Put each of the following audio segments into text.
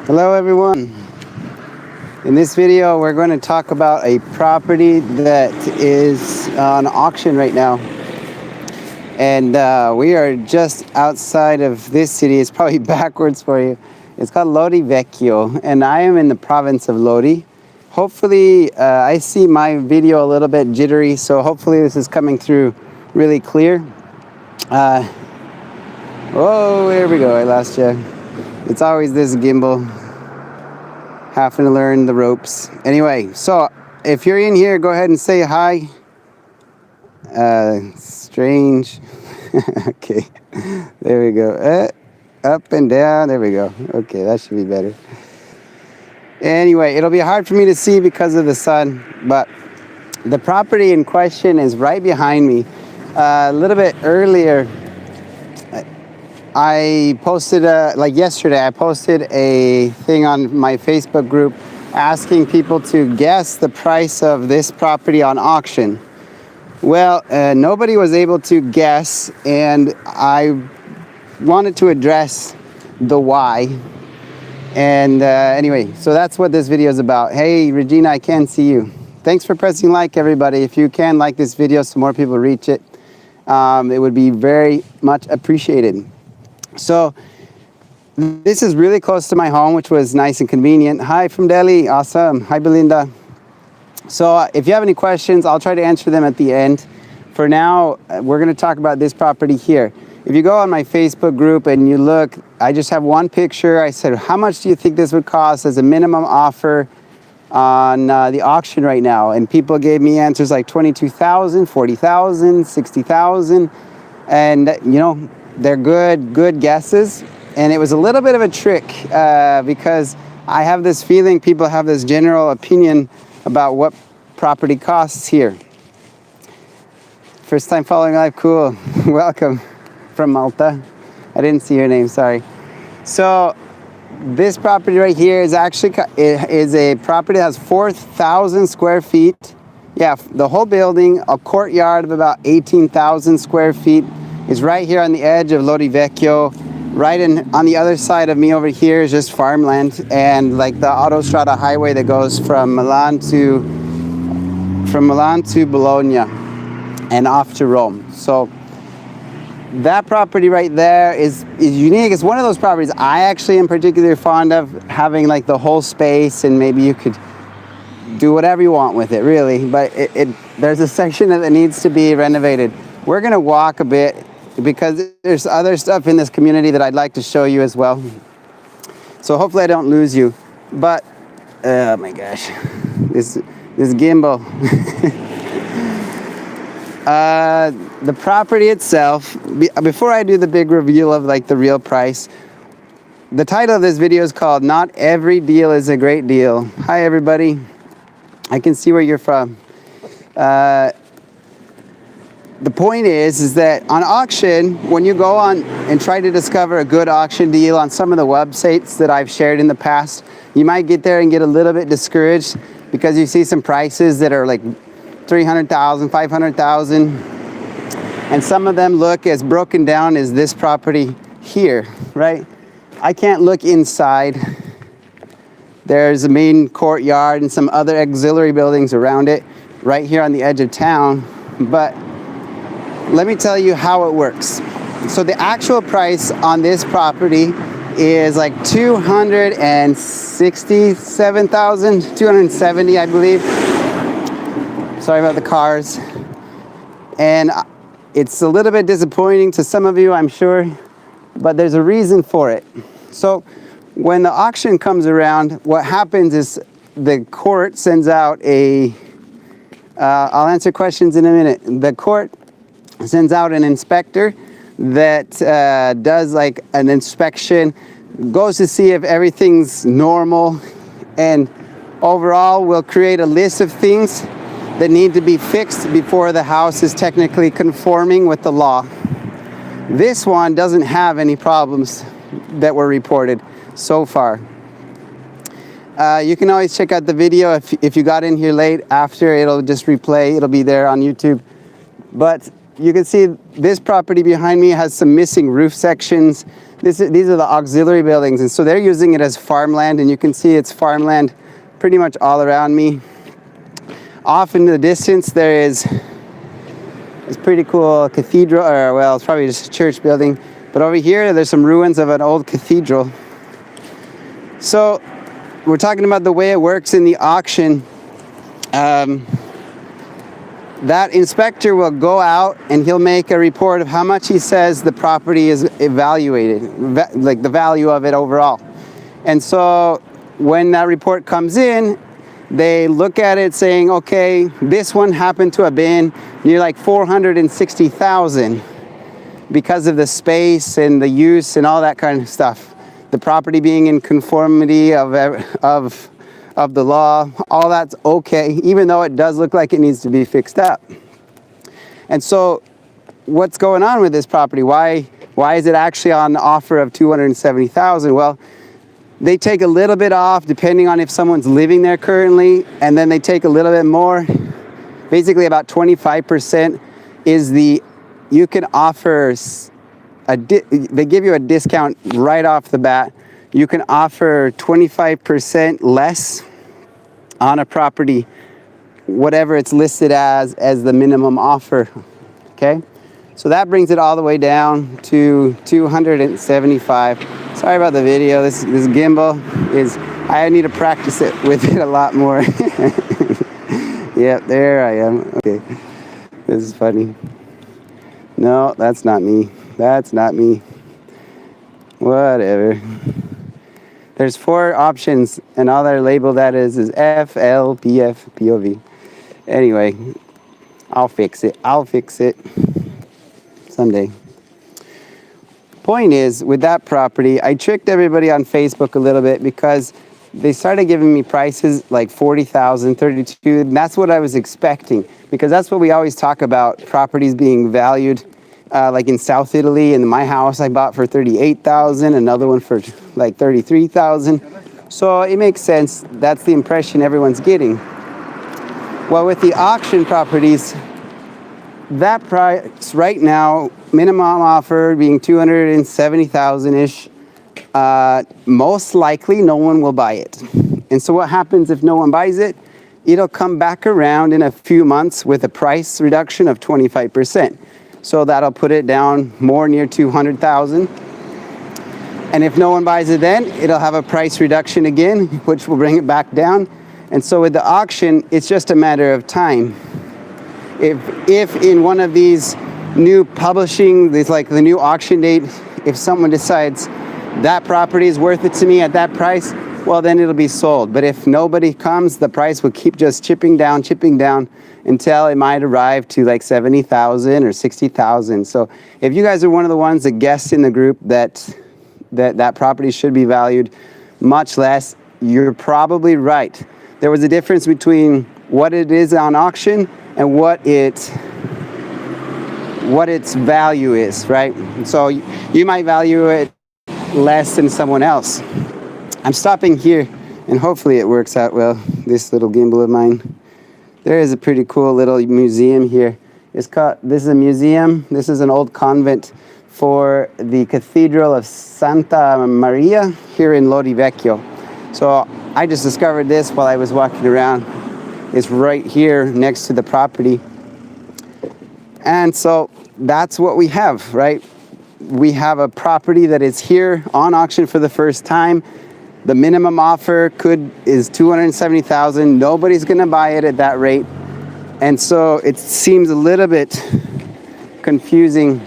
Hello everyone. In this video we're going to talk about a property that is on auction right now. And we are just outside of this city. It's probably backwards for you. It's called Lodi Vecchio and I am in the province of Lodi. Hopefully I see my video a little bit jittery, so hopefully this is coming through really clear. Oh, there we go. I lost you. It's always this gimbal. Having to learn the ropes. Anyway, so if you're in here, go ahead and say hi. Strange. Okay, there we go. Up and down. There we go. Okay, that should be better. Anyway, it'll be hard for me to see because of the sun, but the property in question is right behind me. A little bit earlier, I posted yesterday, I posted a thing on my Facebook group asking people to guess the price of this property on auction. Well, nobody was able to guess, and I wanted to address the why. And anyway, so that's what this video is about. Hey, Regina, I can see you. Thanks for pressing like, everybody. If you can like this video so more people reach it, it would be very much appreciated. So this is really close to my home, which was nice and convenient. Hi from Delhi. Awesome. Hi, Belinda. So if you have any questions, I'll try to answer them at the end. For now, we're going to talk about this property here. If you go on my Facebook group and you look, I just have one picture. I said, how much do you think this would cost as a minimum offer on the auction right now? And people gave me answers like 22,000, 40,000, 60,000. And, you know, they're good guesses. And it was a little bit of a trick because I have this feeling people have this general opinion about what property costs here. First time following live, cool. Welcome from Malta. I didn't see your name, sorry. So this property right here is actually a property that has 4,000 square feet. Yeah, the whole building, a courtyard of about 18,000 square feet. Is right here on the edge of Lodi Vecchio. Right on the other side of me over here is just farmland and like the Autostrada highway that goes from Milan to Bologna and off to Rome. So that property right there is unique. It's one of those properties I actually am particularly fond of, having like the whole space, and maybe you could do whatever you want with it, really. But there's a section that needs to be renovated. We're gonna walk a bit because there's other stuff in this community that I'd like to show you as well. So hopefully I don't lose you. But, oh my gosh, this gimbal. The property itself, before I do the big reveal of like the real price, the title of this video is called Not Every Deal is a Great Deal. Hi everybody, I can see where you're from. The point is that on auction, when you go on and try to discover a good auction deal on some of the websites that I've shared in the past, you might get there and get a little bit discouraged because you see some prices that are like 300,000, 500,000, and some of them look as broken down as this property here, right? I can't look inside. There's a main courtyard and some other auxiliary buildings around it right here on the edge of town, but let me tell you how it works. So the actual price on this property is like 267,000, 270, I believe. Sorry about the cars. And it's a little bit disappointing to some of you, I'm sure, but there's a reason for it. So when the auction comes around, what happens is the court sends out I'll answer questions in a minute. The court sends out an inspector that does like an inspection, goes to see if everything's normal, and overall will create a list of things that need to be fixed before the house is technically conforming with the law. This one doesn't have any problems that were reported so far. You can always check out the video if you got in here late. After, it'll just replay. It'll be there on YouTube. But you can see this property behind me has some missing roof sections. These are the auxiliary buildings, and so they're using it as farmland, and you can see it's farmland pretty much all around me. Off in the distance there is this pretty cool cathedral, or well, it's probably just a church building, but over here there's some ruins of an old cathedral. So we're talking about the way it works in the auction. That inspector will go out and he'll make a report of how much he says the property is evaluated, like the value of it overall. And so when that report comes in, they look at it saying, okay, this one happened to have been near like 460,000 because of the space and the use and all that kind of stuff. The property being in conformity of the law, all that's okay, even though it does look like it needs to be fixed up. And so what's going on with this property? Why is it actually on the offer of 270,000? Well, they take a little bit off depending on if someone's living there currently, and then they take a little bit more. Basically about 25% is you can offer they give you a discount right off the bat. You can offer 25% less on a property, whatever it's listed as the minimum offer, okay? So that brings it all the way down to 275. Sorry about the video. This gimbal I need to practice it with it a lot more. Yep, there I am. Okay, this is funny. No, that's not me. That's not me. Whatever. There's 4 options, and all they're labeled that is F, L, P, F, POV. Anyway, I'll fix it. I'll fix it someday. Point is, with that property, I tricked everybody on Facebook a little bit because they started giving me prices like 40,000, 32, and that's what I was expecting, because that's what we always talk about, properties being valued. Like in South Italy, in my house I bought for 38,000, another one for like 33,000. So it makes sense. That's the impression everyone's getting. Well, with the auction properties, that price right now, minimum offer being 270,000-ish, most likely no one will buy it. And so what happens if no one buys it? It'll come back around in a few months with a price reduction of 25%. So that'll put it down more near 200,000. And if no one buys it then, it'll have a price reduction again, which will bring it back down. And so with the auction, it's just a matter of time. If in one of these new publishing, these like the new auction date, if someone decides that property is worth it to me at that price, well then it'll be sold. But if nobody comes, the price will keep just chipping down until it might arrive to like 70,000 or 60,000. So if you guys are one of the ones that guessed in the group that property should be valued much less, you're probably right. There was a difference between what it is on auction and what its value is, right? So you might value it less than someone else. I'm stopping here and hopefully it works out well, this little gimbal of mine. There is a pretty cool little museum here. This is a museum. This is an old convent for the Cathedral of Santa Maria here in Lodi Vecchio. So I just discovered this while I was walking around. It's right here next to the property. And so that's what we have, right? We have a property that is here on auction for the first time. The minimum offer is 270,000. Nobody's going to buy it at that rate. And so it seems a little bit confusing.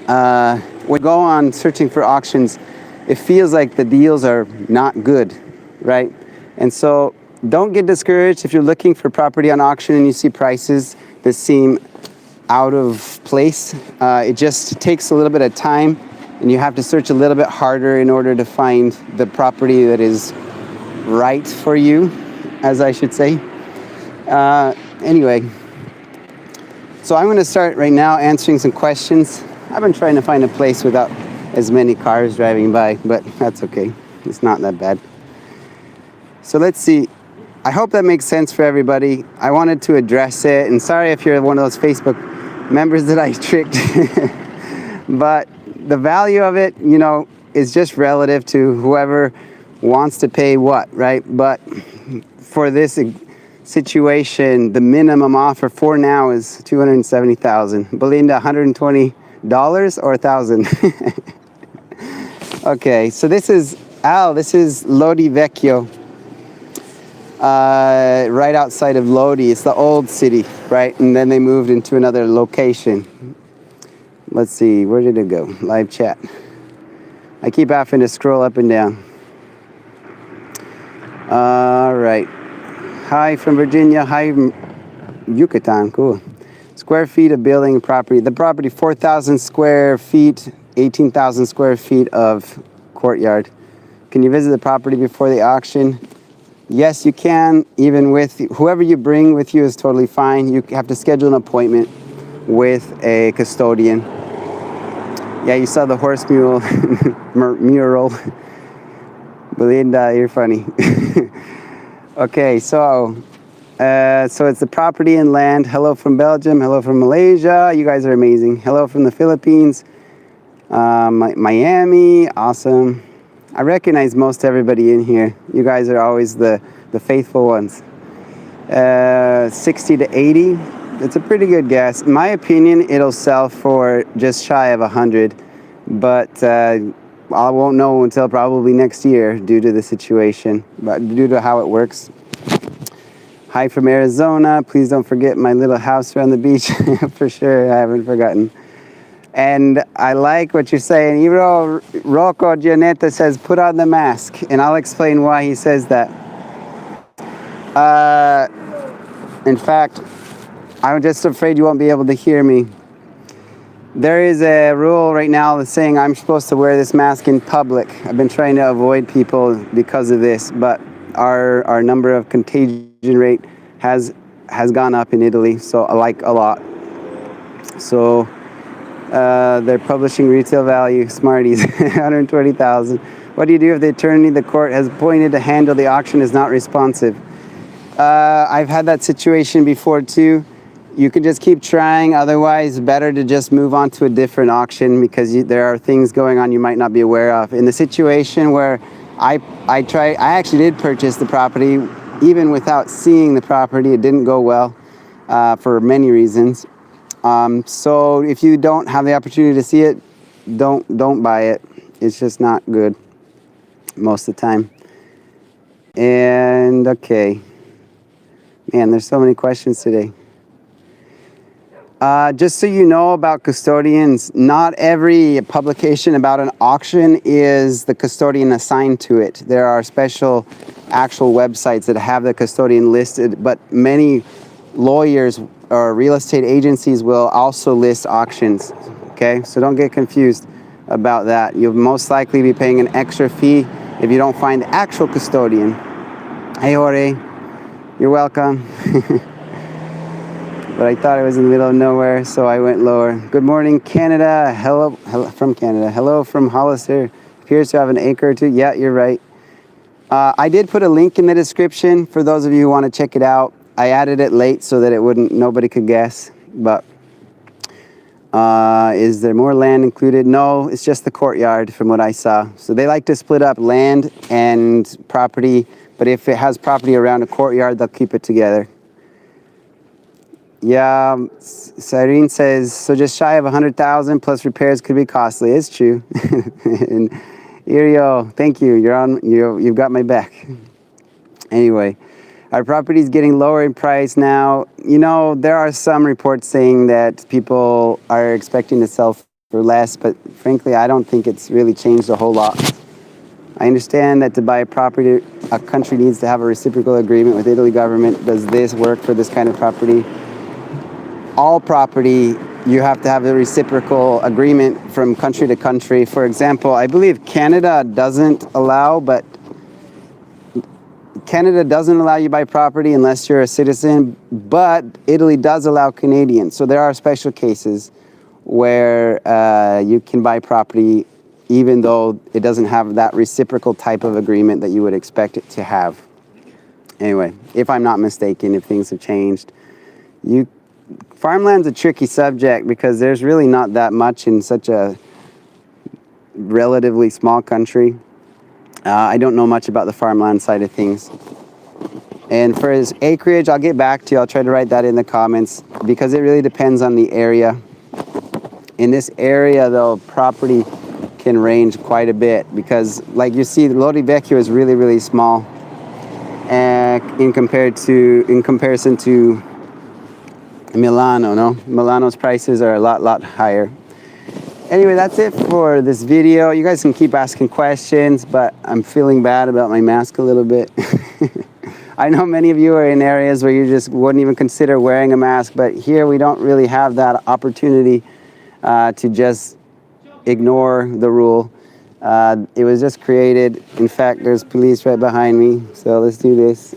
When we go on searching for auctions, it feels like the deals are not good, right? And so don't get discouraged if you're looking for property on auction and you see prices that seem out of place. It just takes a little bit of time, and you have to search a little bit harder in order to find the property that is right for you, as I should say. Anyway, so I'm going to start right now answering some questions. I've been trying to find a place without as many cars driving by, but that's okay. It's not that bad. So let's see. I hope that makes sense for everybody. I wanted to address it, and sorry if you're one of those Facebook members that I tricked. But the value of it, you know, is just relative to whoever wants to pay what, right? But for this situation, the minimum offer for now is $270,000. Belinda, $120 or $1,000? Okay, so this is Lodi Vecchio, right outside of Lodi. It's the old city, right? And then they moved into another location. Let's see, where did it go? Live chat. I keep having to scroll up and down. All right. Hi from Virginia. Hi from Yucatan. Cool. Square feet of building property. The property, 4,000 square feet, 18,000 square feet of courtyard. Can you visit the property before the auction? Yes, you can. Even with whoever you bring with you is totally fine. You have to schedule an appointment with a custodian. Yeah, you saw the horse mural. Belinda, you're funny. Okay, so it's the property and land. Hello from Belgium. Hello from Malaysia. You guys are amazing. Hello from the Philippines. Miami. Awesome. I recognize most everybody in here. You guys are always the faithful ones. 60 to 80. It's a pretty good guess. In my opinion, it'll sell for just shy of 100, but I won't know until probably next year due to the situation, but due to how it works. Hi from Arizona. Please don't forget my little house around the beach. For sure, I haven't forgotten. And I like what you're saying. Even though Rocco Gianetta says, put on the mask, and I'll explain why he says that. In fact, I'm just afraid you won't be able to hear me. There is a rule right now that's saying I'm supposed to wear this mask in public. I've been trying to avoid people because of this, but our number of contagion rate has gone up in Italy, so like a lot. So they're publishing retail value, Smarties, 120,000. What do you do if the attorney the court has appointed to handle the auction is not responsive? I've had that situation before too. You can just keep trying. Otherwise, better to just move on to a different auction because there are things going on you might not be aware of. In the situation where I actually did purchase the property, even without seeing the property. It didn't go well for many reasons. So if you don't have the opportunity to see it, don't buy it. It's just not good most of the time. And okay, man, there's so many questions today. Just so you know about custodians, not every publication about an auction is the custodian assigned to it. There are special actual websites that have the custodian listed, but many lawyers or real estate agencies will also list auctions. Okay, so don't get confused about that. You'll most likely be paying an extra fee if you don't find the actual custodian. Hey Jorge, you're welcome. But I thought it was in the middle of nowhere, so I went lower. Good morning, Canada. Hello from Canada. Hello from Hollister. Appears to have an acre or two. Yeah, you're right. I did put a link in the description for those of you who want to check it out. I added it late so that nobody could guess. But is there more land included? No, it's just the courtyard from what I saw. So they like to split up land and property, but if it has property around a courtyard, they'll keep it together. Yeah, Cyrene says, so just shy of 100,000 plus repairs could be costly. It's true. And Irio, thank you. You've got my back. Anyway, our property is getting lower in price now. You know, there are some reports saying that people are expecting to sell for less, but frankly, I don't think it's really changed a whole lot. I understand that to buy a property, a country needs to have a reciprocal agreement with Italy government. Does this work for this kind of property? All property, you have to have a reciprocal agreement from country to country. For example, I believe Canada doesn't allow you to buy property unless you're a citizen, but Italy does allow Canadians. So there are special cases where you can buy property even though it doesn't have that reciprocal type of agreement that you would expect it to have. Anyway, if I'm not mistaken, if things have changed, farmland's a tricky subject because there's really not that much in such a relatively small country. I don't know much about the farmland side of things. And for his acreage, I'll get back to you. I'll try to write that in the comments because it really depends on the area. In this area, though, property can range quite a bit because, like you see, Lodi Vecchio is really, really small in comparison to Milano. No, Milano's prices are a lot higher. Anyway, that's it for this video. You guys can keep asking questions, but I'm feeling bad about my mask a little bit. I know many of you are in areas where you just wouldn't even consider wearing a mask, but here we don't really have that opportunity to just ignore the rule. It was just created. In fact, there's police right behind me, so let's do this.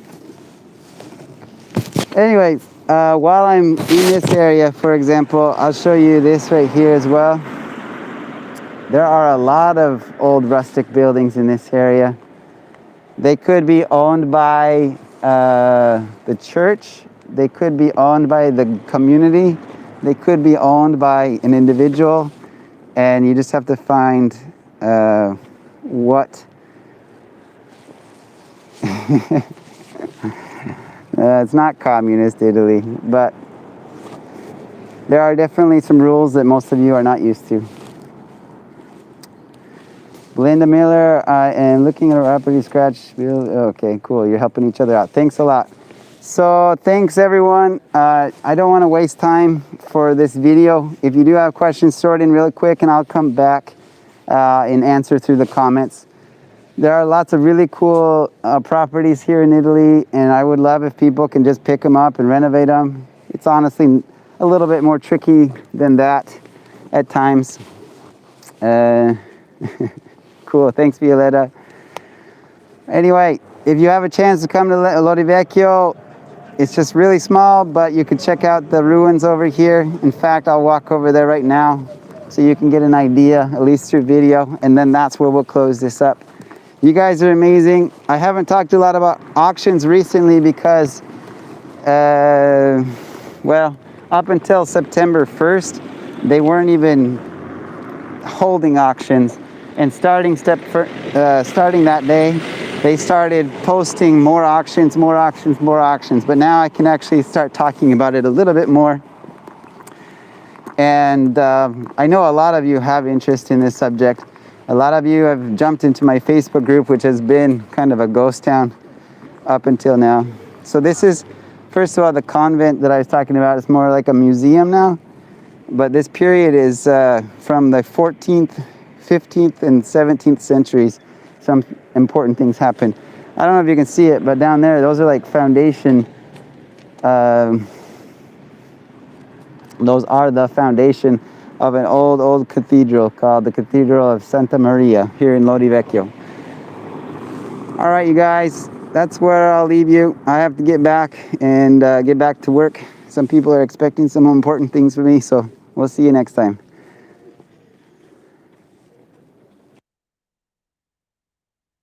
Anyway, while I'm in this area, for example, I'll show you this right here as well. There are a lot of old rustic buildings in this area. They could be owned by the church. They could be owned by the community. They could be owned by an individual. And you just have to find what... it's not communist Italy, but there are definitely some rules that most of you are not used to. Linda Miller, and looking at a property scratch. Okay, cool. You're helping each other out. Thanks a lot. So thanks everyone. I don't want to waste time for this video. If you do have questions, throw it in really quick and I'll come back and answer through the comments. There are lots of really cool properties here in Italy, and I would love if people can just pick them up and renovate them. It's honestly a little bit more tricky than that at times. Cool, thanks Violetta. Anyway, if you have a chance to come to Lodi Vecchio, it's just really small, but you can check out the ruins over here. In fact, I'll walk over there right now so you can get an idea, at least through video, and then that's where we'll close this up. You guys are amazing. I haven't talked a lot about auctions recently because, well, up until September 1st, they weren't even holding auctions. And starting that day, they started posting more auctions. But now I can actually start talking about it a little bit more. And I know a lot of you have interest in this subject. A lot of you have jumped into my Facebook group, which has been kind of a ghost town up until now. So this is, first of all, the convent that I was talking about. It's more like a museum now. But this period is from the 14th, 15th, and 17th centuries. Some important things happened. I don't know if you can see it, but down there, those are like foundation. Those are the foundation of an old cathedral called the Cathedral of Santa Maria here in Lodi Vecchio. All right, you guys, that's where I'll leave you. I have to get back and get back to work. Some people are expecting some important things from me, so we'll see you next time.